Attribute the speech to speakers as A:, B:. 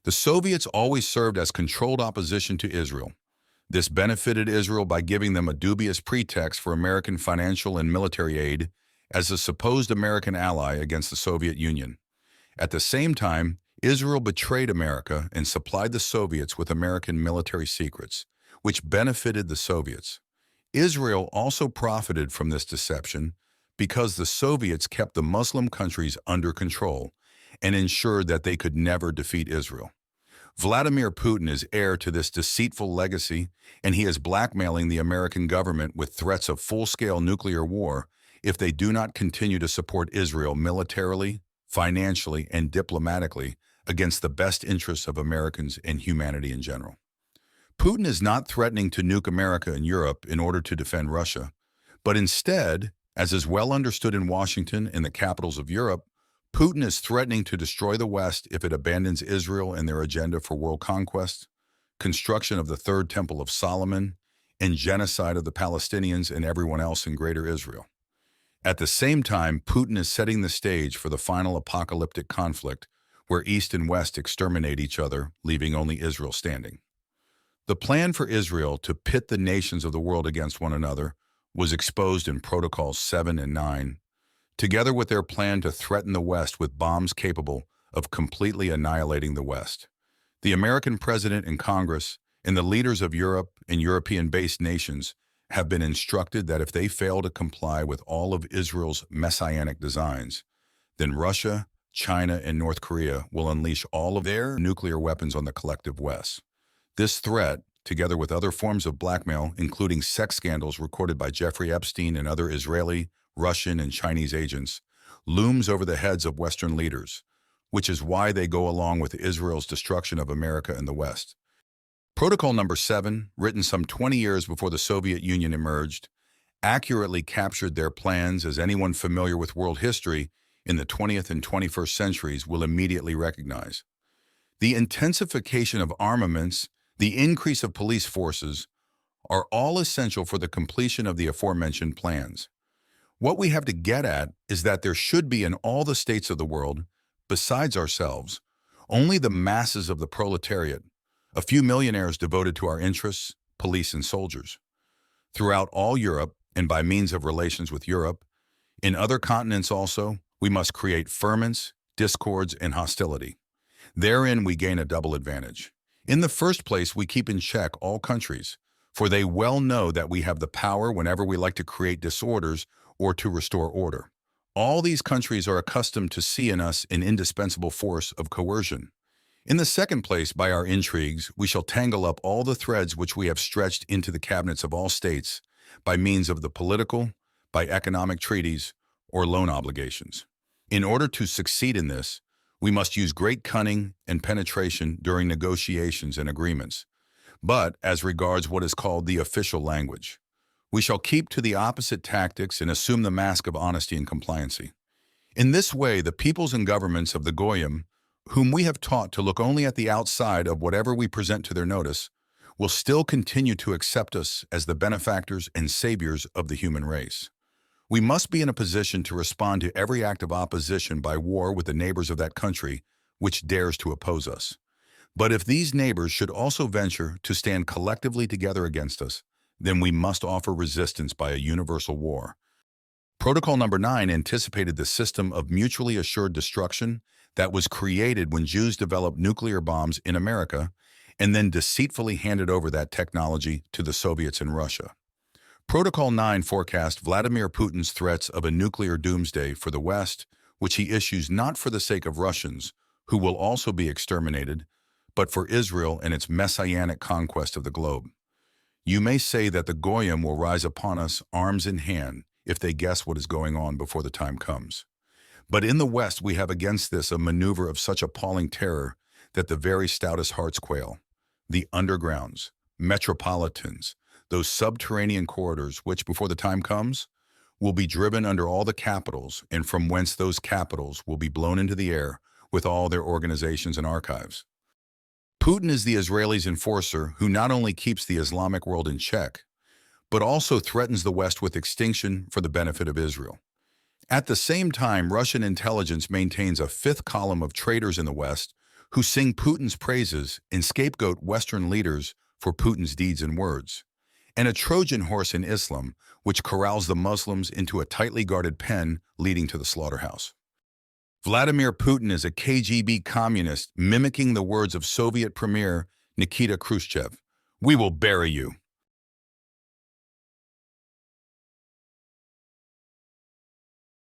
A: The Soviets always served as controlled opposition to Israel. This benefited Israel by giving them a dubious pretext for American financial and military aid as a supposed American ally against the Soviet Union. At the same time, Israel betrayed America and supplied the Soviets with American military secrets, which benefited the Soviets. Israel also profited from this deception because the Soviets kept the Muslim countries under control and ensured that they could never defeat Israel. Vladimir Putin is heir to this deceitful legacy, and he is blackmailing the American government with threats of full-scale nuclear war if they do not continue to support Israel militarily, financially, and diplomatically against the best interests of Americans and humanity in general. Putin is not threatening to nuke America and Europe in order to defend Russia, but instead, as is well understood in Washington and the capitals of Europe, Putin is threatening to destroy the West if it abandons Israel and their agenda for world conquest, construction of the Third Temple of Solomon, and genocide of the Palestinians and everyone else in Greater Israel. At the same time, Putin is setting the stage for the final apocalyptic conflict where East and West exterminate each other, leaving only Israel standing. The plan for Israel to pit the nations of the world against one another was exposed in Protocols 7 and 9, together with their plan to threaten the West with bombs capable of completely annihilating the West. The American president and Congress and the leaders of Europe and European-based nations have been instructed that if they fail to comply with all of Israel's messianic designs, then Russia, China, and North Korea will unleash all of their nuclear weapons on the collective West. This threat, together with other forms of blackmail, including sex scandals recorded by Jeffrey Epstein and other Israeli, Russian, and Chinese agents, looms over the heads of Western leaders, which is why they go along with Israel's destruction of America and the West. Protocol number 7, written some 20 years before the Soviet Union emerged, accurately captured their plans, as anyone familiar with world history in the 20th and 21st centuries will immediately recognize. The intensification of armaments, the increase of police forces, are all essential for the completion of the aforementioned plans. What we have to get at is that there should be in all the states of the world, besides ourselves, only the masses of the proletariat, a few millionaires devoted to our interests, police and soldiers. Throughout all Europe, and by means of relations with Europe, in other continents also, we must create ferments, discords, and hostility. Therein we gain a double advantage. In the first place, we keep in check all countries, for they well know that we have the power whenever we like to create disorders or to restore order. All these countries are accustomed to see in us an indispensable force of coercion. In the second place, by our intrigues, we shall tangle up all the threads which we have stretched into the cabinets of all states by means of the political, by economic treaties, or loan obligations. In order to succeed in this, we must use great cunning and penetration during negotiations and agreements, but as regards what is called the official language, we shall keep to the opposite tactics and assume the mask of honesty and compliancy. In this way, the peoples and governments of the Goyim, whom we have taught to look only at the outside of whatever we present to their notice, will still continue to accept us as the benefactors and saviors of the human race. We must be in a position to respond to every act of opposition by war with the neighbors of that country which dares to oppose us. But if these neighbors should also venture to stand collectively together against us, then we must offer resistance by a universal war. Protocol number 9 anticipated the system of mutually assured destruction that was created when Jews developed nuclear bombs in America and then deceitfully handed over that technology to the Soviets in Russia. Protocol 9 forecast Vladimir Putin's threats of a nuclear doomsday for the West, which he issues not for the sake of Russians, who will also be exterminated, but for Israel and its messianic conquest of the globe. You may say that the Goyim will rise upon us arms in hand if they guess what is going on before the time comes. But in the West, we have against this a maneuver of such appalling terror that the very stoutest hearts quail. The undergrounds, metropolitans, those subterranean corridors which, before the time comes, will be driven under all the capitals, and from whence those capitals will be blown into the air with all their organizations and archives. Putin is the Israelis' enforcer who not only keeps the Islamic world in check, but also threatens the West with extinction for the benefit of Israel. At the same time, Russian intelligence maintains a fifth column of traitors in the West who sing Putin's praises and scapegoat Western leaders for Putin's deeds and words, and a Trojan horse in Islam, which corrals the Muslims into a tightly guarded pen leading to the slaughterhouse. Vladimir Putin is a KGB communist mimicking the words of Soviet Premier Nikita Khrushchev. "We will bury you."